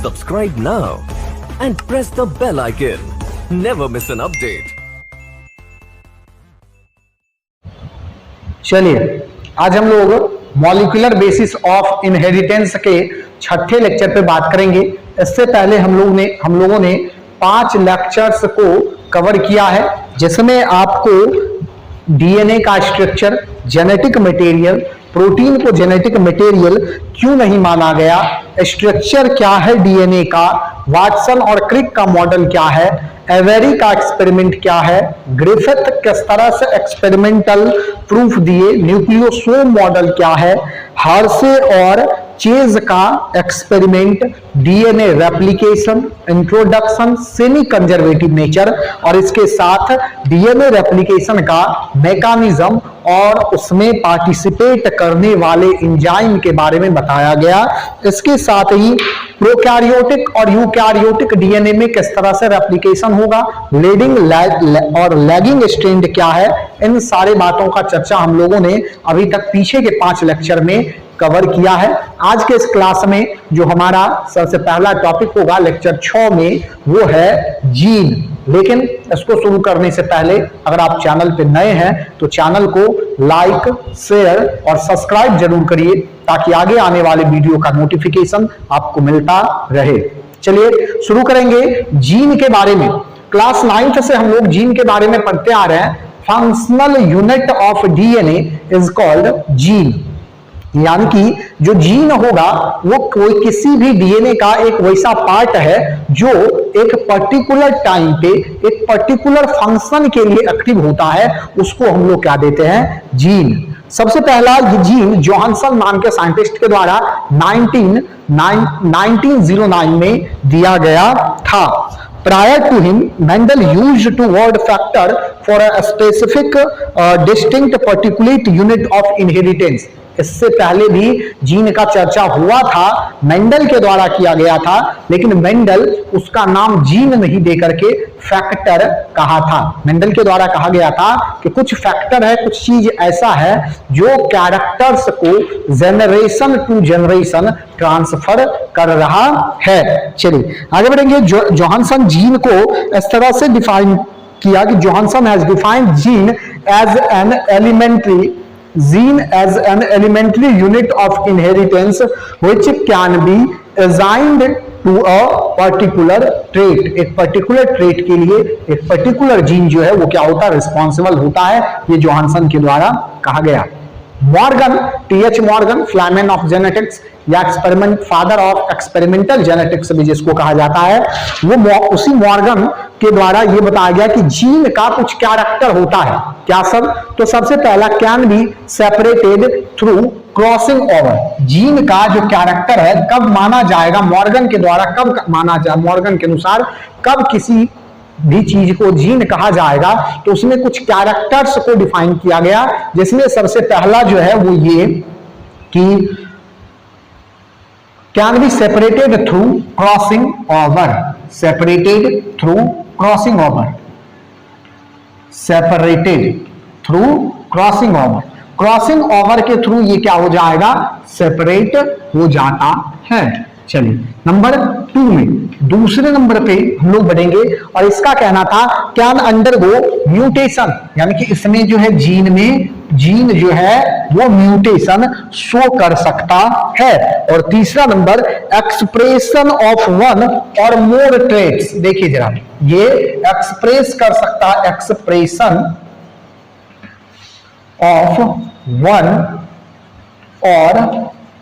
Subscribe now and press the bell icon. Never miss an update. चलिए आज हम लोग मॉलिक्यूलर बेसिस ऑफ इनहेरिटेंस के छठे लेक्चर पे बात करेंगे। इससे पहले हम लोगों ने 5 लेक्चर्स को कवर किया है, जिसमें आपको डीएनए का स्ट्रक्चर, जेनेटिक मटेरियल, प्रोटीन को जेनेटिक मटेरियल क्यों नहीं माना गया, स्ट्रक्चर क्या है डीएनए का, वाटसन और क्रिक का मॉडल क्या है, एवेरी का एक्सपेरिमेंट क्या है, ग्रिफिथ किस तरह से एक्सपेरिमेंटल प्रूफ दिए, न्यूक्लियोसोम मॉडल क्या है, हार्से और चेज का experiment, DNA replication, introduction, semi conservative nature और इसके साथ डीएनए रेप्लिकेशन का मैकेनिज्म और उसमें पार्टिसिपेट करने वाले एंजाइम के बारे में बताया गया। इसके साथ ही प्रोकैरियोटिक और यूकैरियोटिक डीएनए में किस तरह से रेप्लिकेशन होगा, लीडिंग और लैगिंग स्ट्रैंड क्या है, इन सारे बातों का चर्चा हम लोगों ने अभी तक पीछे के 5 लेक्चर में कवर किया है। आज के इस क्लास में जो हमारा सबसे पहला टॉपिक होगा लेक्चर 6 में, वो है जीन। लेकिन इसको शुरू करने से पहले अगर आप चैनल पे नए हैं तो चैनल को लाइक, शेयर और सब्सक्राइब जरूर करिए, ताकि आगे आने वाले वीडियो का नोटिफिकेशन आपको मिलता रहे। चलिए शुरू करेंगे जीन के बारे में। क्लास 9th से हम लोग जीन के बारे में पढ़ते आ रहे हैं। Functional unit of DNA is called gene, यानी कि जो जीन होगा वो कोई किसी भी डीएनए का एक वैसा पार्ट है जो एक पर्टिकुलर टाइम पे एक पर्टिकुलर फंक्शन के लिए एक्टिव होता है, उसको हम लोग क्या देते हैं, जीन। सबसे पहला ये जीन जोहानसन नाम के साइंटिस्ट के द्वारा 1909 में दिया गया था। Prior to him, Mendel used to word factor for a specific distinct particulate unit of inheritance. इससे पहले भी जीन का चर्चा हुआ था, मेंडल के द्वारा किया गया था, लेकिन मेंडल उसका नाम जीन नहीं देकर के फैक्टर कहा था। मेंडल के द्वारा कहा गया था कि कुछ फैक्टर है, कुछ चीज ऐसा है जो कैरेक्टर्स को जनरेशन टू जनरेशन ट्रांसफर कर रहा है। चलिए आगे बढ़ेंगे। जोहानसन जीन को इस तरह से डिफाइन किया कि Johannsen has defined gene as an elementary unit of inheritance which can be assigned to a particular trait। एक पर्टिकुलर ट्रेट के लिए एक पर्टिकुलर जीन जो है वो क्या होता है, रिस्पॉन्सिबल होता है। ये जोहानसन के द्वारा कहा गया। मॉर्गन, टीएच मॉर्गन, फ्लैमन ऑफ जेनेटिक्स या experiment father of experimental genetics भी जिसको कहा जाता है, वो उसी मॉर्गन के द्वारा ये बताया गया कि जीन का कुछ कैरेक्टर होता है। क्या सब? तो सबसे पहला can be separated through crossing over. Gene का जो कैरेक्टर है कब माना जाएगा, मॉर्गन के द्वारा कब माना जाए, मॉर्गन के अनुसार कब किसी भी चीज को जीन कहा जाएगा, तो उसमें कुछ कैरेक्टर्स को डिफाइन किया गया, जिसमें सबसे पहला जो है वो ये कि can be separated through crossing over. Separated through crossing over, separated through crossing over. Crossing over के थ्रू ये क्या हो जाएगा, सेपरेट हो जाता है। चलिए नंबर 2 में दूसरे नंबर पे हम लोग बढ़ेंगे और इसका कहना था कैन अंडरगो म्यूटेशन, यानी कि इसमें जो है जीन जो है वो म्यूटेशन शो कर सकता है। और तीसरा नंबर एक्सप्रेशन ऑफ वन और मोर ट्रेट्स। देखिए जरा, ये एक्सप्रेस कर सकता, एक्सप्रेशन ऑफ वन और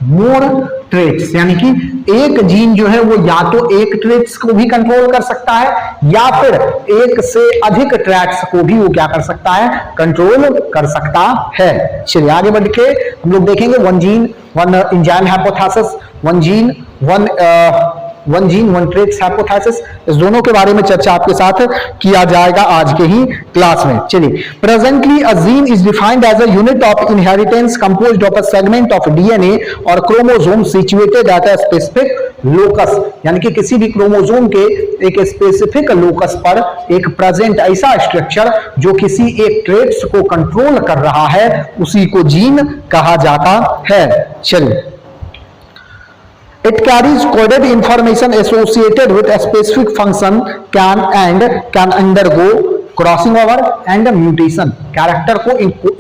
मोर ट्रेट्स, यानी कि एक जीन जो है वो या तो एक ट्रेट्स को भी कंट्रोल कर सकता है या फिर एक से अधिक ट्रेट्स को भी वो क्या कर सकता है, कंट्रोल कर सकता है। चलिए आगे बढ़ के हम लोग देखेंगे one gene one enzyme hypothesis, one gene one traits hypothesis, इस दोनों के बारे में चर्चा आपके साथ किया जाएगा आज के ही क्लास में। चलिए, presently a gene is defined as a unit of inheritance composed of a segment of DNA और chromosome situated at a specific locus, यानी कि किसी भी क्रोमोसोम के एक स्पेसिफिक लोकस पर एक प्रेजेंट ऐसा स्ट्रक्चर जो किसी एक ट्रेट्स को कंट्रोल कर रहा है, उसी को जीन कहा जाता है। चलिए, It carries coded information associated with a specific function can undergo crossing over and mutation. Character को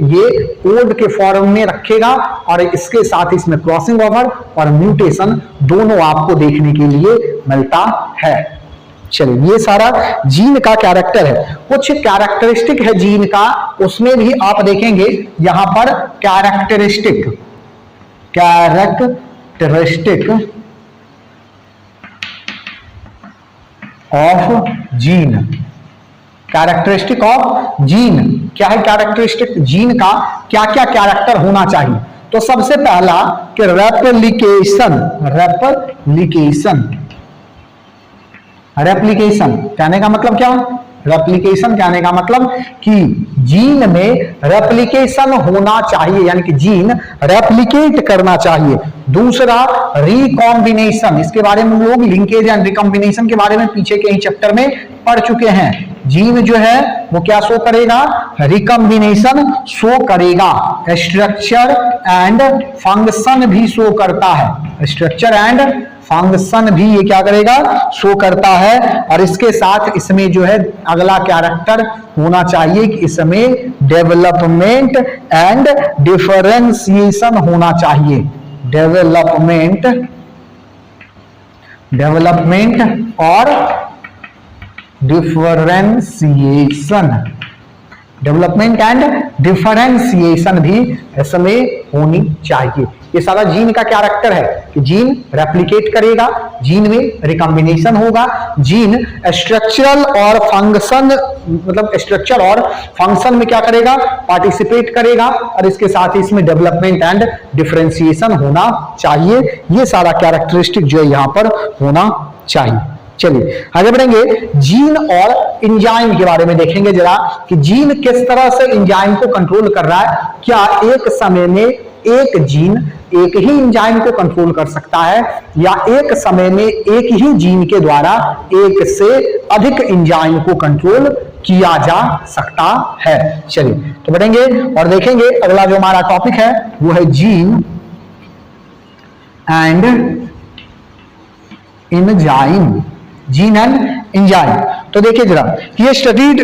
ये कोड के फॉर्म में रखेगा और इसके साथ इसमें क्रॉसिंग ओवर और म्यूटेशन दोनों आपको देखने के लिए मिलता है। चलिए, ये सारा जीन का कैरेक्टर है। कुछ कैरेक्टरिस्टिक है जीन का, उसमें भी आप देखेंगे यहां पर characteristic of gene. Characteristic of gene क्या है? कैरेक्टरिस्टिक जीन का क्या क्या कैरेक्टर होना चाहिए? तो सबसे पहला कि रेप्लिकेशन कहने का मतलब क्या? रेप्लिकेशन कहने का मतलब कि जीन में रेप्लिकेशन होना चाहिए, यानी कि जीन रेप्लिकेट करना चाहिए। दूसरा रिकॉम्बिनेशन, इसके बारे में लोग लिंकेज एंड रिकॉम्बिनेशन के बारे में पीछे के ही चैप्टर में पढ़ चुके हैं। जीन जो है वो क्या शो करेगा? रिकॉम्बिनेशन शो करेगा। स्ट्रक्चर एंड फंक्शन भी शो करता है। स्ट्रक्चर एंड फंक्शन भी ये क्या करेगा? शो करता है। और इसके साथ इसमें जो है अगला कैरेक्टर होना चाहिए कि इसमें डेवलपमेंट एंड डिफरेंशिएशन होना चाहिए। डेवलपमेंट और डिफरेंशिएशन, डेवलपमेंट एंड डिफरेंशिएशन भी इसमें होनी चाहिए। ये सारा जीन का कैरेक्टर है कि जीन रेप्लिकेट करेगा, जीन में रिकॉम्बिनेशन होगा, जीन स्ट्रक्चरल और फंक्शन मतलब स्ट्रक्चर और फंक्शन में क्या करेगा? पार्टिसिपेट करेगा। और इसके साथ ही इसमें डेवलपमेंट एंड डिफरेंशिएशन होना चाहिए। ये सारा कैरेक्टरिस्टिक जो है यहां पर होना चाहिए। चलिए आगे बढ़ेंगे, जीन और एंजाइम के बारे में देखेंगे जरा कि जीन किस तरह से एंजाइम को कंट्रोल कर रहा है। क्या एक समय में एक जीन एक ही एंजाइम को कंट्रोल कर सकता है, या एक समय में एक ही जीन के द्वारा एक से अधिक एंजाइम को कंट्रोल किया जा सकता है? चलिए तो बढ़ेंगे और देखेंगे अगला जो हमारा टॉपिक है वो है gene and enzyme. Gene and enzyme, तो देखिए जरा, ये studied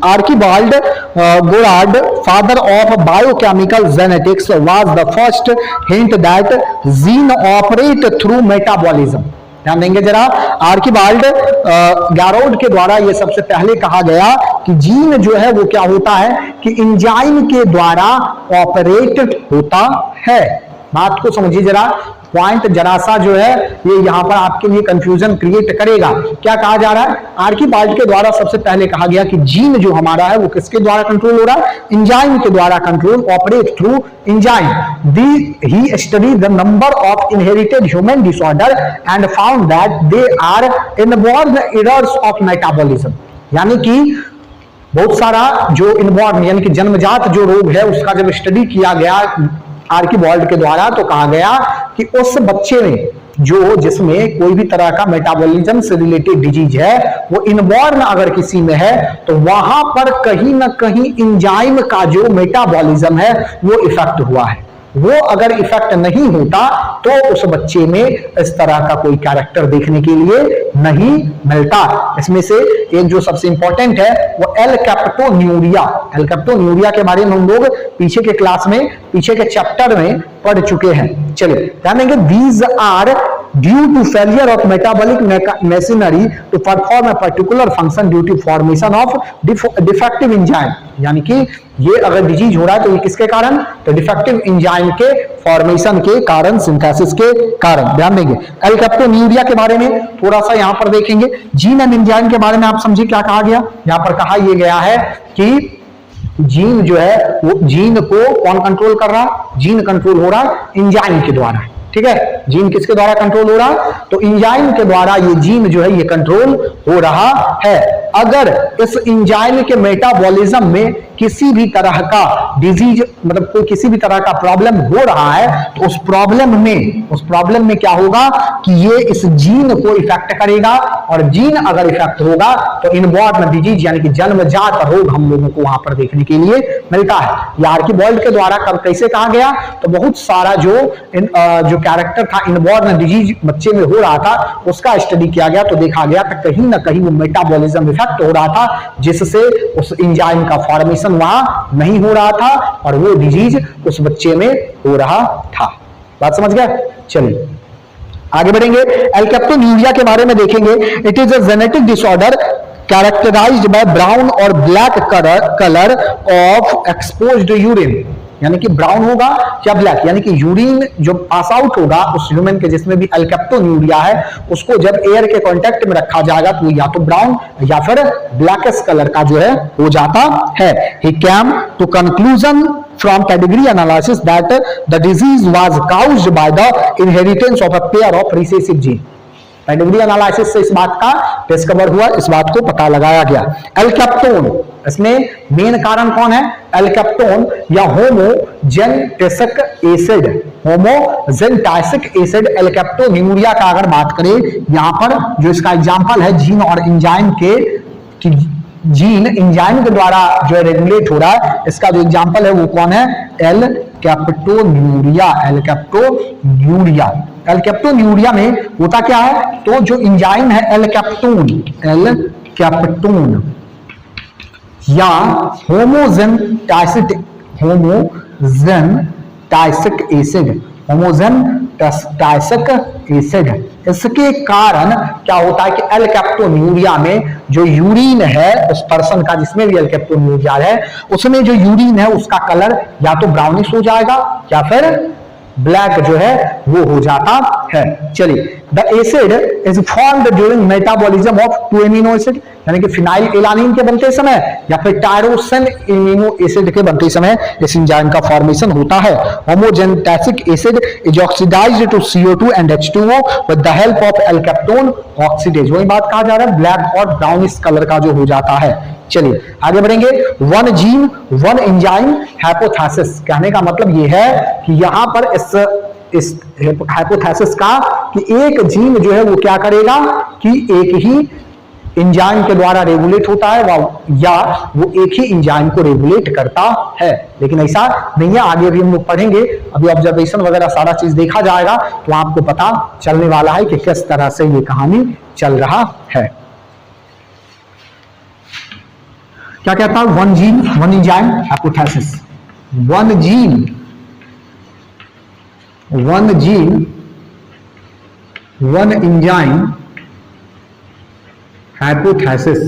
Archibald Garrod, father of biochemical genetics, was the first hint that gene operate through metabolism. ध्यान देंगे जरा, आर्कीबाल्ड गैरोड के द्वारा ये सबसे पहले कहा गया कि जीन जो है वो क्या होता है कि एंजाइम के द्वारा ऑपरेट होता है। बात को समझिए जरा, पॉइंट जरा सा जो है ये यहां पर आपके लिए कंफ्यूजन क्रिएट करेगा। क्या कहा जा रहा है? आर्कीबाल्ड के द्वारा सबसे पहले कहा गया कि जीन जो हमारा है वो किसके द्वारा कंट्रोल हो रहा है? एंजाइम के द्वारा control, operate through enzyme. He studied the number of inherited human disorder and found that they are inborn errors of metabolism. यानी कि बहुत सारा जो इनबॉर्न यानी कि जन्मजात जो रोग है उसका जब स्टडी किया गया आर्कीबाल्ड के द्वारा तो कहा गया कि उस बच्चे में जो जिसमें कोई भी तरह का मेटाबॉलिज्म से रिलेटेड डिजीज है वो इनबॉर्न अगर किसी में है तो वहां पर कहीं ना कहीं एंजाइम का जो मेटाबॉलिज्म है वो इफेक्ट हुआ है। वो अगर इफेक्ट नहीं होता तो उस बच्चे में इस तरह का कोई कैरेक्टर देखने के लिए नहीं मिलता। इसमें से एक जो सबसे इंपॉर्टेंट है वो एल कैप्टोन्यूरिया के बारे में हम लोग पीछे के क्लास में पीछे के चैप्टर में पढ़ चुके हैं। चलिए ध्यान देंगे, these are due to failure of metabolic machinery to perform a particular function due to formation of defective enzyme. यानी कि ये अगर डिजीज हो रहा है तो ये किसके कारण? तो डिफेक्टिव एंजाइम के फॉर्मेशन के कारण, सिंथेसिस के कारण। ध्यान देंगे, एल कैप्टोन्यूरिया के बारे में थोड़ा सा यहां पर देखेंगे। जीन एंड एंजाइम के बारे में आप समझिए क्या कहा गया। यहां पर कहा यह गया है कि जीन जो है वो जीन को कौन कंट्रोल कर रहा? जीन कंट्रोल हो रहा एंजाइम के द्वारा। ठीक है, जीन किसके द्वारा कंट्रोल हो रहा? तो एंजाइम के द्वारा ये जीन जो है ये कंट्रोल हो रहा है। अगर इस एंजाइम के मेटाबॉलिज्म में किसी भी तरह का डिजीज, मतलब कोई किसी भी तरह का प्रॉब्लम हो रहा है, तो उस प्रॉब्लम में क्या होगा कि ये इस जीन को इफेक्ट करेगा, और जीन अगर इफेक्ट होगा तो इनबॉर्न डिजीज यानी कि जन्मजात रोग हम लोगों को वहां पर देखने के लिए मिलता है। ये आर्कीबॉल्ड के द्वारा कैसे कहा गया, तो बहुत सारा जो कैरेक्टर था इनबॉर्न डिजीज बच्चे में हो रहा था उसका स्टडी किया गया, तो देखा गया कि कहीं ना कहीं वो मेटाबॉलिज्म इफेक्ट हो रहा था, जिससे उस एंजाइम का फॉर्मेशन वहां नहीं हो रहा था और वो डिजीज उस बच्चे में हो रहा था। बात समझ गया? चलिए आगे बढ़ेंगे, एल्केप्टोन्यूरिया के बारे में देखेंगे। It is a genetic disorder characterised by brown और black colour of exposed urine, यानी कि ब्राउन होगा या ब्लैक, यानी कि यूरिन जो पास आउट होगा उस ह्यूमन के जिसमें भी एल्केप्टोन्यूरिया है, उसको जब एयर के कांटेक्ट में रखा जाएगा तो या तो ब्राउन या फिर ब्लैकिश कलर का जो है हो जाता है। He came to conclusion from pedigree analysis that the disease was caused by the inheritance of a pair of recessive gene. Pedigree analysis से इस बात का डिस्कवर हुआ, इस बात को पता लगाया गया। एल्केप्टोन, इसमें मेन कारण कौन है? एल्केप्टोन या होमोजेनेटिक एसिड, होमोजेनेटिक एसिड एल्केप्टोन्यूरिया का अगर बात करें, यहां पर जो इसका एग्जांपल है जीन और एंजाइम के, जीन एंजाइम के द्वारा जो रेगुलेट हो रहा है, इसका जो एग्जांपल है वो कौन है? एल्केप्टोन्यूरिया। एल्केप्टोन्यूरिया में होता क्या है, तो जो एंजाइम है एल्केप्टोन या होमोजेनेटिक एसिड, इसके कारण क्या होता है कि एल्केप्टोन्यूरिया में जो यूरिन है उस पर्सन का जिसमें भी एल्केप्टोन्यूरिया है, उसमें जो यूरिन है उसका कलर या तो ब्राउनिश हो जाएगा या फिर ब्लैक जो है वो हो जाता है। चलिए, the acid is formed during metabolism of 2 amino acid, यानी कि फिनाइल एलानिन के बनते समय या फिर टायरोसिन एमिनो एसिड के बनते समय इस एंजाइम का फॉर्मेशन होता है। Homogenetic acid is oxidised to CO2 and H2O with the help of alkapton oxidase. वही बात कहा जा रहा है, ब्लैक और ब्राउनिश कलर का जो हो जाता है। चलिए आगे बढ़ेंगे, one gene one enzyme hypothesis, कहने का मतलब ये है कि यहां पर इस हाइपोथेसिस का कि एक जीन जो है वो क्या करेगा कि एक ही एंजाइम के द्वारा रेगुलेट होता है या वो एक ही एंजाइम को रेगुलेट करता है, लेकिन ऐसा नहीं है। आगे भी हम लोग पढ़ेंगे, अभी ऑब्जर्वेशन वगैरह सारा चीज देखा जाएगा तो आपको पता चलने वाला है कि किस तरह से ये कहानी चल रहा है। क्या कहता है? One gene one enzyme hypothesis, one gene one enzyme hypothesis.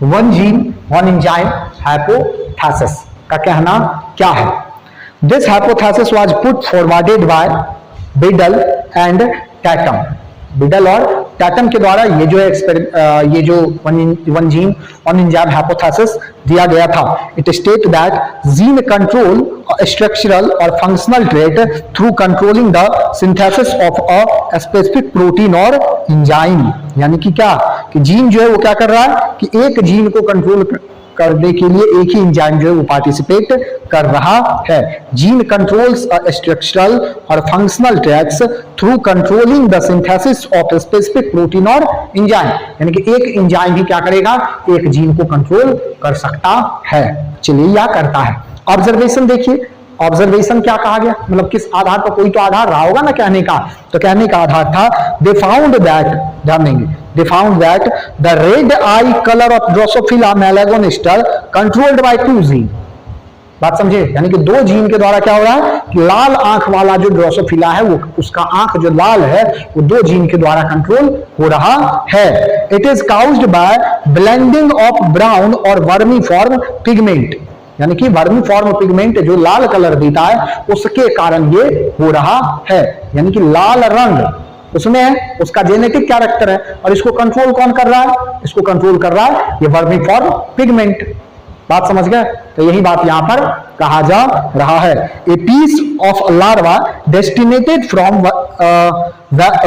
One gene one enzyme hypothesis का कहना क्या है? This hypothesis was put forwarded by Beadle and Tatum. Beadle और टैटम के द्वारा ये जो one gene one enzyme hypothesis दिया गया था। It state that gene control structural और functional trait through controlling the synthesis of a specific protein और एंजाइम, यानी कि क्या कि जीन जो है वो क्या कर रहा है कि एक जीन को कंट्रोल करने के लिए एक ही एंजाइम जो है वो पार्टिसिपेट कर रहा है। जीन कंट्रोल्स स्ट्रक्चरल और functional tracks through controlling the synthesis of specific protein और एंजाइम, यानी कि एक एंजाइम ही क्या करेगा, एक जीन को कंट्रोल कर सकता है। चलिए या करता है। ऑब्जर्वेशन देखिए, ऑब्जर्वेशन क्या कहा गया, मतलब किस आधार पर, कोई तो आधार रहा होगा ना कहने का, तो कहने का आधार था दे फाउंड दैट, ध्यान देंगे, they found that the red eye color of Drosophila melanogaster controlled by 2 gene। बात समझे, यानी कि 2 जीन के द्वारा क्या हो रहा है कि लाल आंख वाला जो ड्रोसोफिला है वो उसका आंख जो लाल है वो 2 जीन के द्वारा कंट्रोल हो रहा है। It is caused bye blending of brown और वर्मी फॉर्म पिगमेंट, यानी कि वर्मी फॉर्म पिगमेंट जो लाल कलर देता है उसके कारण ये हो रहा है, यानी कि लाल रंग उसमें है, उसका जेनेटिक कैरेक्टर है, और इसको कंट्रोल कौन कर रहा है, इसको कंट्रोल कर रहा है ये वर्मी फॉर्म पिगमेंट। बात समझ गए? तो यही बात यहां पर कहा जा रहा है। A piece of larva destinated from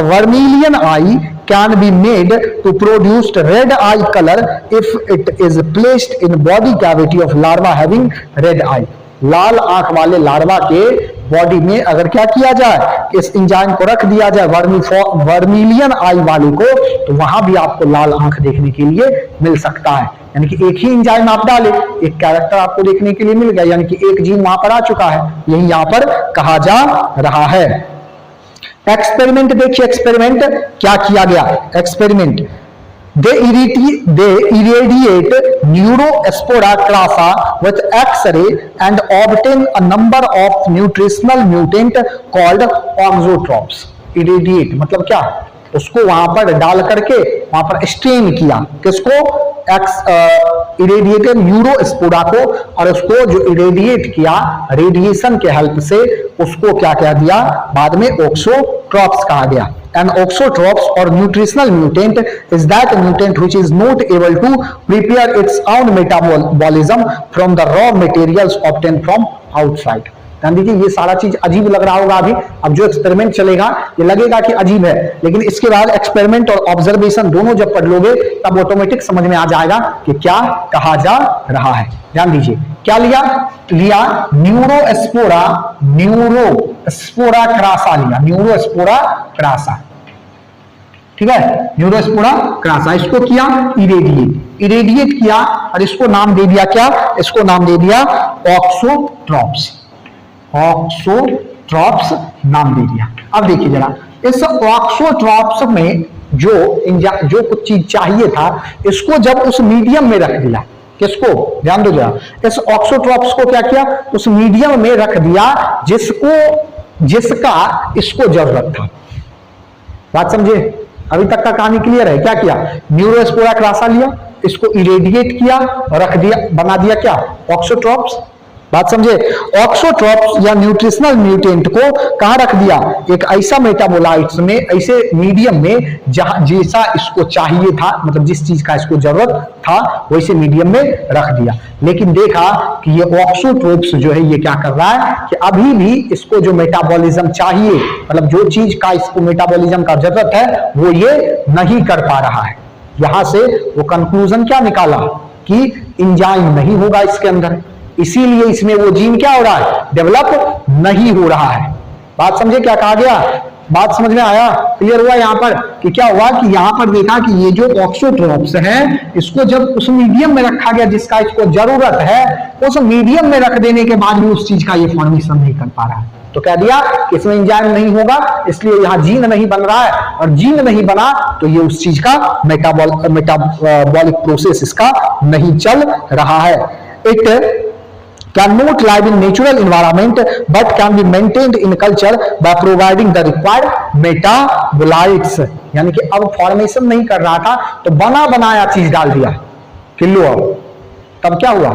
vermilion eye can be made to produce red eye colour if it is placed in body cavity of larva having red eye. लाल आंख वाले लार्वा के बॉडी में अगर क्या किया जाए, इस एंजाइम को रख दिया जाए वर्मिलियन आई वाले को, तो वहां भी आपको लाल आंख देखने के लिए मिल सकता है। यानी कि एक ही एंजाइम आप डाले, एक कैरेक्टर आपको देखने के लिए मिल गया, यानी कि एक जीन वहां पर आ चुका है। यही यहां पर कहा जा रहा है। एक्सपेरिमेंट देखिए, एक्सपेरिमेंट क्या किया गया। Experiment they irradiate neurospora crassa with X-ray and obtain a number of nutritional mutant called oxotropes। irradiate मतलब क्या, उसको वहां पर डाल करके वहां पर स्ट्रेन किया, किसको, इरेडिएटेड न्यूरोस्पोरा को, और उसको जो इरेडिएट किया रेडिएशन के हेल्प से, उसको क्या कह दिया बाद में, ऑक्सोट्रॉप्स कहा गया। An auxotrophs or nutritional mutant is that mutant which is not able to prepare its own metabolism from the raw materials obtained from outside। ध्यान दीजिए, ये सारा चीज अजीब लग रहा होगा अभी, अब जो एक्सपेरिमेंट चलेगा ये लगेगा कि अजीब है, लेकिन इसके बाद एक्सपेरिमेंट और ऑब्जर्वेशन दोनों जब पढ़ लोगे तब ऑटोमेटिक समझ में आ जाएगा कि क्या कहा जा रहा है। ध्यान दीजिए, क्या लिया न्यूरोस्पोरा क्रासा लिया, न्यूरोस्पोरा क्रासा, ठीक है, न्यूरोस्पोरा क्रासा, इसको किया इरेडिएट किया, और इसको नाम दे दिया क्या, इसको नाम दे दिया ऑक्सोट्रॉप्स नाम दे दिया। अब देखिए जरा, इस ऑक्सोट्रॉप्स में जो कुछ चीज चाहिए था, इसको जब उस मीडियम में रख दिया, किसको, ध्यान दो जरा, इस ऑक्सोट्रॉप्स को क्या किया, उस मीडियम में रख दिया जिसका इसको जरूरत था। बात समझे? अभी तक का कहानी क्लियर है? क्या किया, न्यूरोस्पोरा क्रासा लिया, इसको इरेडिएट किया और रख दिया, बना दिया क्या, ऑक्सोट्रॉप्स। बात समझे? ऑक्सोट्रॉप्स या न्यूट्रिशनल म्यूटेंट को कहां रख दिया, एक ऐसा मेटाबोलाइट्स में, ऐसे मीडियम में जहां जैसा इसको चाहिए था, मतलब जिस चीज का इसको जरूरत था वैसे मीडियम में रख दिया। लेकिन देखा कि ये ऑक्सोट्रॉप्स जो है ये क्या कर रहा है कि अभी भी इसको जो मेटाबॉलिज्म चाहिए, मतलब जो चीज का इसको मेटाबॉलिज्म का जरूरत है वो ये नहीं कर पा रहा है। यहां से वो कंक्लूजन क्या निकाला कि एंजाइम नहीं होगा इसके अंदर, इसीलिए इसमें वो जीन क्या हो रहा है, डेवलप नहीं हो रहा है। बात समझे क्या कहा गया? बात समझ में आया? क्लियर हुआ यहां पर कि क्या हुआ कि यहां पर देखा कि ये जो ऑक्सोट्रॉप्स है, इसको जब उस मीडियम में रखा गया जिसका इसको जरूरत है, उस मीडियम में रख देने के बाद भी उस चीज का ये फॉर्मेशन नहीं कर पा रहा है, तो कह दिया कि इसमें एंजाइम नहीं होगा, इसलिए यहां जीन नहीं बन रहा है, और जीन नहीं बना तो ये उस चीज का मेटाबॉलिक प्रोसेस इसका नहीं चल रहा है। It cannot live in natural environment but can be maintained in culture by providing the required metabolites। यानी कि अब फॉर्मेशन नहीं कर रहा था तो बना बनाया चीज डाल दिया किलो, तब क्या हुआ,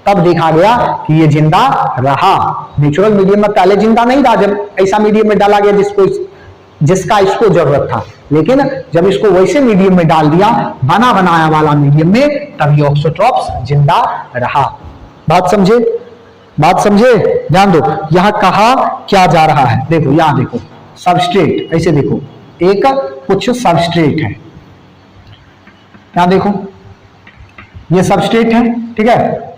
तब देखा गया कि ये जिंदा रहा। नेचुरल मीडियम में पहले जिंदा नहीं था, जब ऐसा मीडियम में डाला गया जिसका इसको जरूरत था, लेकिन जब इसको वैसे मीडियम में डाल दिया, बना बनाया वाला मीडियम में, तब ये ऑक्सोट्रॉप्स जिंदा रहा। बात समझे? बात समझे? ध्यान दो, यहां कहा क्या जा रहा है, देखो यहां देखो, सबस्ट्रेट, ऐसे देखो, एक कुछ सबस्ट्रेट है, यहां देखो ये सबस्ट्रेट है, ठीक है,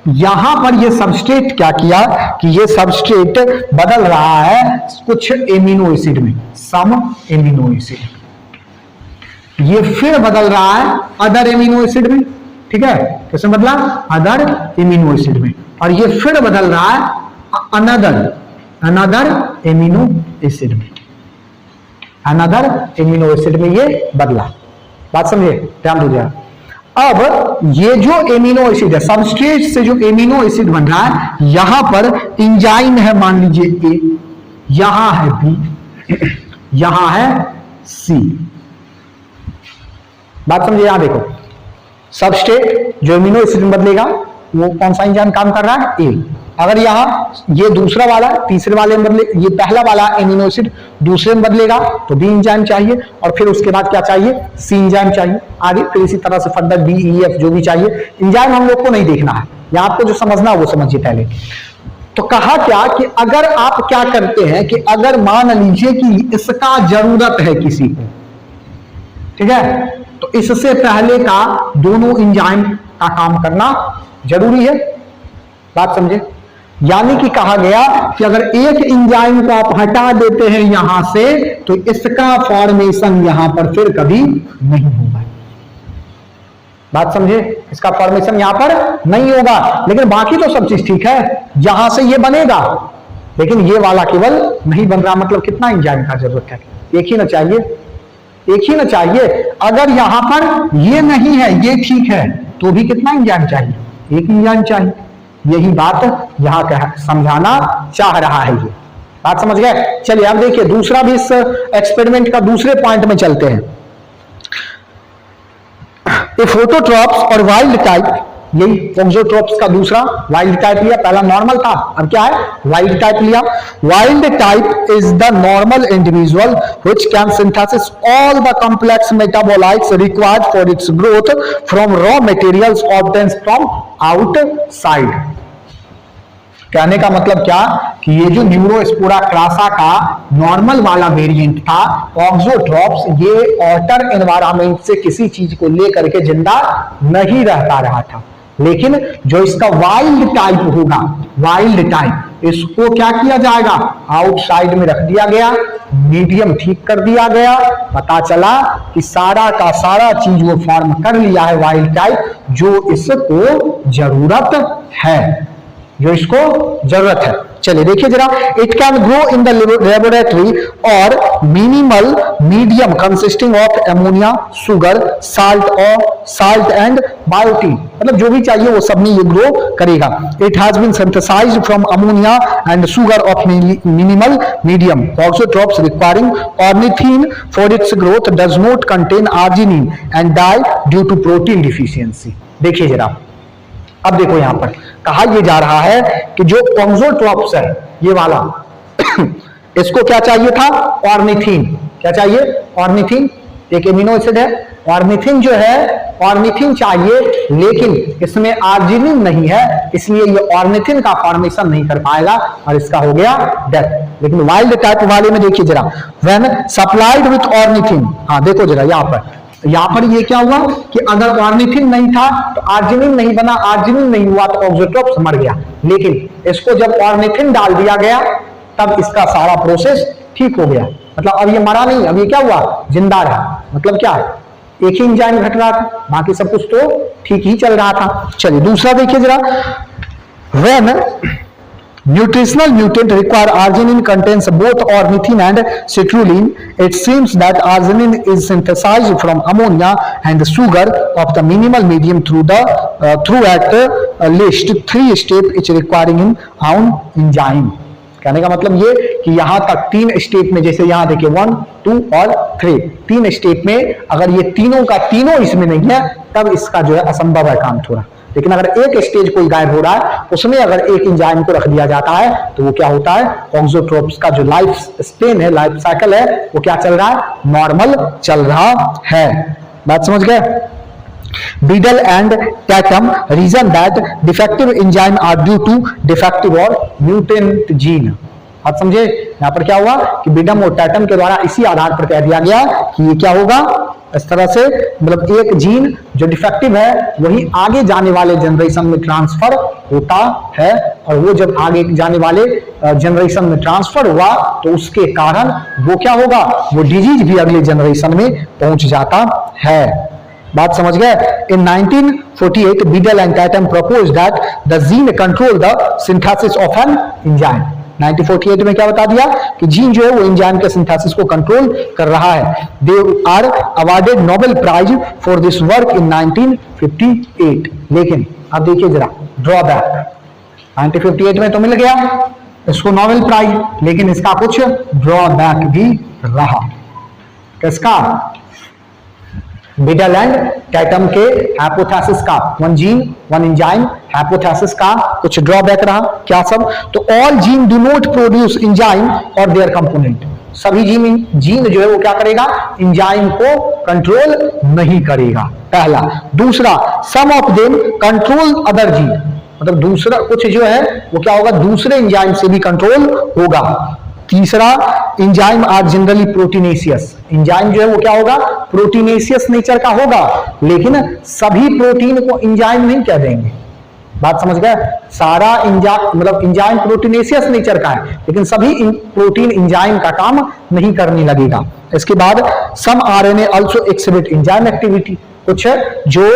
यहां पर ये सबस्ट्रेट क्या किया कि ये सबस्ट्रेट बदल रहा है कुछ एमिनो एसिड में, सम एमिनो एसिड, ये फिर बदल रहा है अदर एमिनो एसिड में, ठीक है, कैसे बदला, अदर एमिनो एसिड में, और ये फिर बदल रहा है अनदर एमिनो एसिड में, अनदर एमिनो एसिड में ये बदला। बात समझे? ध्यान दीजिए। अब ये जो एमिनो एसिड है, सबस्ट्रेट से जो एमिनो एसिड बन रहा है, यहां पर एंजाइम है, मान लीजिए ए, यहां है बी, यहां है सी। बात समझिए, यहां देखो, सबस्ट्रेट जो एमिनो एसिड में बदलेगा वो कौन सा एंजाइम काम कर रहा है, ए। अगर यहां ये दूसरा वाला तीसरे वाले में बदले, ये पहला वाला एमिनो एसिड दूसरे में बदलेगा तो बी एंजाइम चाहिए, और फिर उसके बाद क्या चाहिए, सी एंजाइम चाहिए, आगे फिर इसी तरह से फर्दर डी ई एफ जो भी चाहिए। एंजाइम हम लोग को नहीं देखना है, या आपको जो समझना है वो समझिए पहले। तो कहा क्या कि अगर आप क्या करते हैं कि अगर मान लीजिए कि इसका जरूरत है किसी को, ठीक है, तो इससे पहले का दोनों एंजाइम का काम करना जरूरी है। बात समझे? यानी कि कहा गया कि अगर एक एंजाइम को आप हटा देते हैं यहां से तो इसका फॉर्मेशन यहां पर फिर कभी नहीं होगा। बात समझे? इसका फॉर्मेशन यहां पर नहीं होगा, लेकिन बाकी तो सब चीज ठीक है, यहां से ये बनेगा, लेकिन ये वाला केवल नहीं बन रहा। मतलब कितना एंजाइम का जरूरत है? एक ही ना चाहिए, एक ही ना चाहिए। अगर यहां पर ये नहीं है, ये ठीक है, तो भी कितना एंजाइम चाहिए? एक एंजाइम चाहिए। यही बात यहां कह समझाना चाह रहा है ये। बात समझ गए? चलिए अब देखिए दूसरा भी इस एक्सपेरिमेंट का दूसरे पॉइंट में चलते हैं। फोटोट्रॉप्स और वाइल्ड टाइप, यही ऑक्सोट्रॉप्स का दूसरा वाइल्ड टाइप लिया, पहला नॉर्मल था, अब क्या है? वाइल्ड टाइप लिया। Wild type is the normal individual which can synthesis all the complex metabolites required for its growth from raw materials obtained from outside. कहने का मतलब क्या कि ये जो न्यूरोस्पोरा क्रासा का नॉर्मल वाला वेरिएंट था ऑक्सोट्रॉप्स, ये ऑल्टर एनवायरनमेंट से किसी चीज को लेकर के जिंदा नहीं रहता रहा था, लेकिन जो इसका वाइल्ड टाइप होगा, वाइल्ड टाइप, इसको क्या किया जाएगा? आउटसाइड में रख दिया गया, मीडियम ठीक कर दिया गया, पता चला कि सारा का सारा चीज वो फॉर्म कर लिया है वाइल्ड टाइप जो इसको जरूरत है, जो इसको जरूरत है। चलिए देखिए जरा, it can grow in the laboratory और minimal medium consisting of ammonia, sugar, salt और साल्ट एंड बायोटीन, मतलब जो भी चाहिए वो सब में ये ग्रो करेगा। It has been synthesised from ammonia and sugar of minimal medium. Auxotrophs requiring ornithine for its growth does not contain arginine and die due to protein deficiency. देखिए जरा, अब देखो यहां पर कहा यह जा रहा है कि जो ऑक्सोट्रॉप्स है ये वाला इसको क्या चाहिए था? ऑर्निथीन। क्या चाहिए? ऑर्निथीन, एक एमिनो एसिड है। ऑर्निथीन जो है, ऑर्निथीन चाहिए, लेकिन इसमें आर्जिनिन नहीं है, इसलिए ये ऑर्निथीन का फॉर्मेशन नहीं कर पाएगा और इसका हो गया डेथ। लेकिन वाइल्ड टाइप वाले में देखिए जरा, व्हेन सप्लाइड विथ ऑर्निथीन, हाँ देखो जरा यहां पर ये क्या हुआ कि अगर ऑर्निथिन नहीं था तो आर्जिनिन नहीं बना, आर्जिनिन नहीं हुआ तो ऑक्सोट्रॉप्स मर गया, लेकिन इसको जब ऑर्निथिन डाल दिया गया तब इसका सारा प्रोसेस ठीक हो गया। मतलब अब ये मरा नहीं, अब ये क्या हुआ? जिंदा रहा। मतलब क्या है? एक ही एंजाइम घट रहा था, बाकी सब कुछ तो ठीक ही चल रहा था। चलिए दूसरा देखिए जरा, when nutritional nutrient require arginine contains both ornithine and citrulline. It seems that arginine is synthesized from ammonia and sugar of the minimal medium through at least 3 step which requiring in own enzyme. कहने का मतलब ये कि यहां तक 3 step में, जैसे यहां देखिए 1, 2 और 3, 3 स्टेप में अगर ये तीनों का तीनों इसमें नहीं है तब इसका जो है असंभव है काम थोड़ा। लेकिन अगर एक स्टेज कोई गायब हो रहा है उसमें अगर एक एंजाइम को रख दिया जाता है तो वो क्या होता है? ऑक्सोट्रॉप्स का जो लाइफ स्पेन है, लाइफ साइकिल है, वो क्या चल रहा है? नॉर्मल चल रहा है। बात समझ गए? Beadle and Tatum reason that defective enzyme are due to defective और म्यूटेंट जीन। आप समझे? यहां पर क्या हुआ कि बीडम और टैटम के द्वारा इसी आधार पर कह दिया गया कि ये क्या होगा, इस तरह से, मतलब एक जीन जो डिफेक्टिव है वही आगे जाने वाले जनरेशन में ट्रांसफर होता है, और वो जब आगे जाने वाले जनरेशन में ट्रांसफर हुआ तो उसके कारण वो क्या होगा, वो डिजीज भी अगले जनरेशन में पहुंच जाता है। बात समझ गए? इन 1948 beetle and Tatum propose that the gene control the synthesis of an enzyme. 1948 में क्या बता दिया कि जीन जो है वो एंजाइम के सिंथेसिस को कंट्रोल कर रहा है। They are awarded Nobel prize for this work in 1958। लेकिन अब देखिए जरा ड्रॉबैक, 1958 में तो मिल गया इसको नोबेल प्राइज, लेकिन इसका कुछ ड्रॉबैक भी रहा। किसका? बीडल एंड टैटम के हाइपोथेसिस का, one gene one enzyme hypothesis का कुछ ड्रॉबैक रहा। क्या सब? तो all gene do not produce enzyme और देयर कंपोनेंट। सभी जीन जो है वो क्या करेगा? एंजाइम को कंट्रोल नहीं करेगा, पहला। दूसरा, some of them control other gene, मतलब दूसरा कुछ जो है वो क्या होगा, दूसरे एंजाइम से भी कंट्रोल होगा। तीसरा, enzyme are generally proteinaceous, enzyme जो है वो क्या होगा, प्रोटीनेशियस नेचर का होगा, लेकिन सभी प्रोटीन को एंजाइम नहीं कह देंगे। बात समझ गए, सारा एंजाइम मतलब एंजाइम प्रोटीनेशियस नेचर का है, लेकिन सभी प्रोटीन एंजाइम का काम नहीं करने लगेगा। इसके बाद some RNA also exhibit enzyme activity, कुछ जो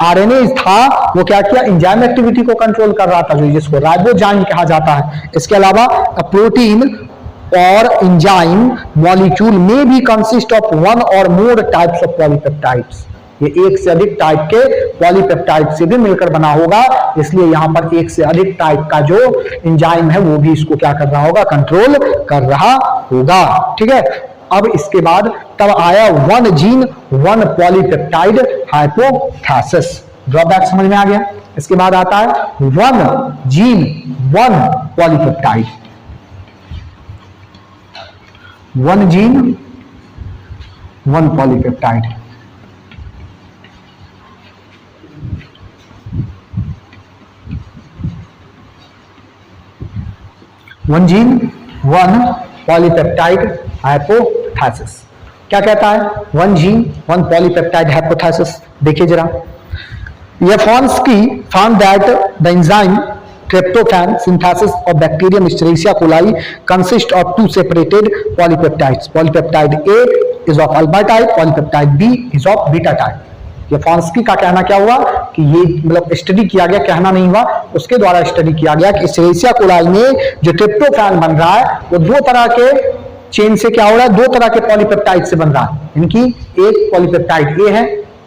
आरएनए था वो क्या किया, एंजाइम एक्टिविटी को कंट्रोल कर रहा था, जो जिसको राइबोजाइम कहा जाता है। इसके अलावा प्रोटीन और एंजाइम मॉलिक्यूल में भी कंसिस्ट ऑफ वन और मोर टाइप्स ऑफ पॉलीपेप्टाइड्स, ये एक से अधिक टाइप के पॉलीपेप्टाइड से भी मिलकर बना होगा, इसलिए यहां पर एक से अधिक टाइप का जो एंजाइम है वो भी इसको क्या कर रहा होगा, कंट्रोल कर रहा होगा। ठीक है, अब इसके बाद तब आया one gene one polypeptide hypothesis, drawback समझ में आ गया। इसके बाद आता है one gene one polypeptide, one gene one polypeptide. One gene one polypeptide hypothesis क्या कहता है, one gene one polypeptide hypothesis. देखिए जरा, Jablonski found that the enzyme tryptophan synthesis of bacterium Escherichia coli consists of two separated polypeptides. Polypeptide A is of alpha type, polypeptide B is of beta type. Jablonski का कहना क्या हुआ कि ये मतलब study किया गया, कहना नहीं हुआ, उसके द्वारा स्टडी किया गया कि Escherichia coli में जो ट्रिप्टोफैन बन रहा है वो दो तरह के चेन से क्या हो रहा है, दो तरह के पॉलीपेप्टाइड से बन रहा है। इनकी एक पॉलीपेप्टाइड ए है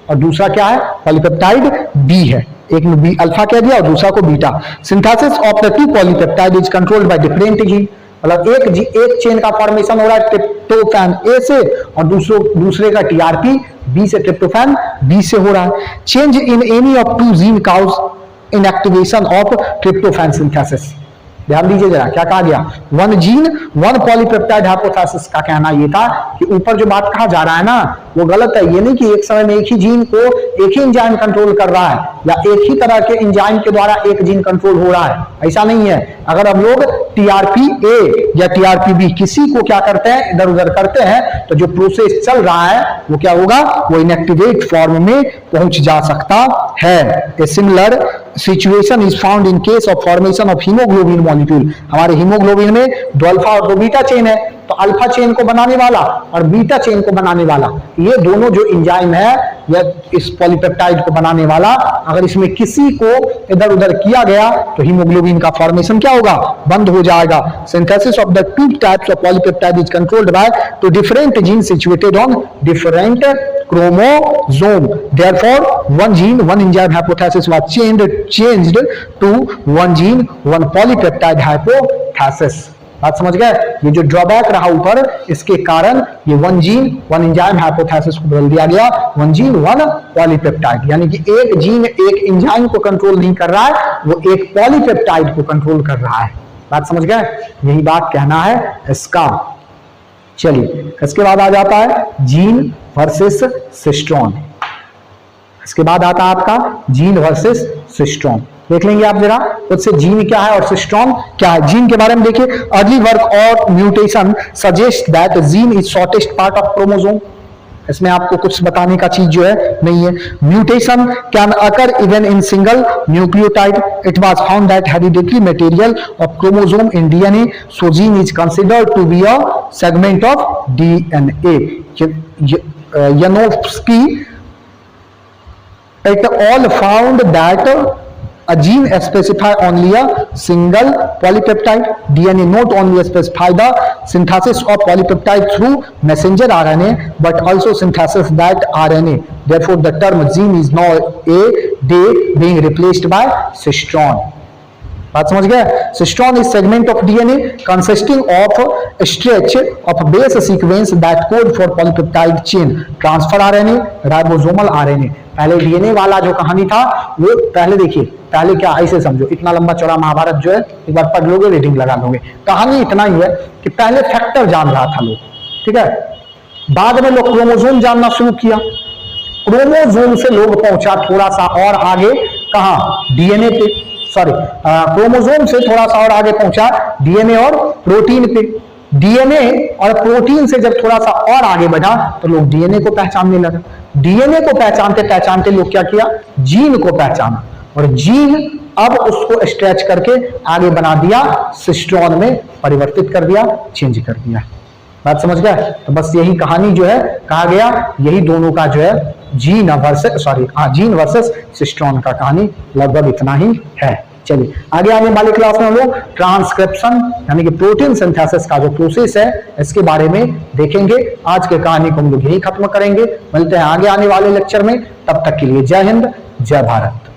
और दूसरा क्या है, पॉलीपेप्टाइड बी है। एक में बी अल्फा कह दिया और दूसरा को beta. Synthesis of the two polypeptide is controlled by different gene, मतलब एक चेन का फॉर्मेशन हो रहा है ट्रिप्टोफैन ए से और दूसरे का टीआरपी बी से, ट्रिप्टोफैन बी से हो रहा है। Change in any of two gene cause inactivation of tryptophan synthesis. ध्यान दीजिए जरा, क्या कहा गया, one gene one polypeptide hypothesis का कहना यह था कि ऊपर जो बात कहा जा रहा है ना वो गलत है। ये नहीं कि एक समय में एक ही जीन को एक ही एंजाइम कंट्रोल कर रहा है या एक ही तरह के एंजाइम के द्वारा एक जीन कंट्रोल हो रहा है, ऐसा नहीं है। अगर हम लोग टीआरपी ए या टीआरपी बी किसी को क्या करते हैं, इधर उधर करते हैं, तो जो प्रोसेस चल रहा है वो क्या होगा, वो इनएक्टिवेट फॉर्म में पहुंच जा सकता है। A similar situation is found in case of formation of haemoglobin molecule. हमारे हीमोग्लोबिन में दो अल्फा और दो बीटा चेन है, तो अल्फा चेन को बनाने वाला और बीटा चेन को बनाने वाला, ये दोनों जो एंजाइम है या इस पॉलीपेप्टाइड को बनाने वाला, अगर इसमें किसी को इधर उधर किया गया तो हीमोग्लोबिन का फॉर्मेशन क्या होगा, बंद हो जाएगा। Synthesis of the two types of polypeptide is controlled by two different gene situated on different chromosome. Therefore, one gene, one enzyme hypothesis was changed to one gene, one polypeptide hypothesis. बात समझ गए, ये जो drawback रहा ऊपर, इसके कारण ये one gene one enzyme hypothesis को बदल दिया गया वन जीन वन पॉलीपेप्टाइड, यानी कि एक जीन एक एंजाइम को कंट्रोल नहीं कर रहा है, वो एक पॉलीपेप्टाइड को कंट्रोल कर रहा है। बात समझ गए, यही बात कहना है इसका। चलिए, इसके बाद आ जाता है जीन वर्सेस सिस्टोन। इसके बाद आता है आपका जीन वर्सेस सिस्टोन। देख लेंगे आप जरा खुद से, जीन क्या है और सिस्टोन क्या है। जीन के बारे में देखिए, अर्ली वर्क और mutation suggest that gene is shortest part of chromosome. इसमें आपको कुछ बताने का चीज जो है नहीं है। Mutation can occur even in single nucleotide. It was found that hereditary material of chromosome in DNA, so gene is considered to be a segment of DNA. Jablonski et al. Found that a gene specify only a single polypeptide. DNA not only specify the synthesis of polypeptide through messenger RNA, but also synthesis that RNA. Therefore, the term gene is now a day being replaced by cistron. बात समझ गया। Cistron is segment of DNA consisting of stretch of base sequence that code for polypeptide chain, transfer RNA, ribosomal RNA. पहले DNA वाला जो कहानी था वो पहले देखिए, पहले क्या ऐसे समझो, इतना लंबा चौड़ा महाभारत जो है एक बार पढ़ लोगे, रीडिंग लगा लोगे। कहानी इतना ही है कि पहले फैक्टर जान रहा था लोग, ठीक है, बाद में लोग क्रोमोसोम जानना शुरू किया, क्रोमोसोम से लोग पहुंचा थोड़ा सा और आगे, कहां, डीएनए पे। क्रोमोसोम से थोड़ा सा और आगे पहुंचा डीएनए और प्रोटीन पे। डीएनए और प्रोटीन से जब थोड़ा सा और आगे बढ़ा तो लोग डीएनए को पहचानने लगे। डीएनए को पहचानते पहचानते लोग क्या किया, जीन को पहचाना, और जीन अब उसको स्ट्रेच करके आगे बना दिया, सिस्ट्रॉन में परिवर्तित कर दिया, चेंज कर दिया। बात समझ गया? तो बस यही कहानी जो है कहा गया, यही दोनों का जो है जीन वर्सेस सिस्ट्रॉन का कहानी लगभग इतना ही है। चलिए आगे आने वाली क्लास में हम लोग ट्रांसक्रिप्शन यानी कि प्रोटीन सिंथेसिस का जो प्रोसेस है इसके बारे में देखेंगे। आज के कहानी को हम लोग यही खत्म करेंगे। मिलते हैं आगे आने वाले लेक्चर में, तब तक के लिए जय हिंद, जय भारत।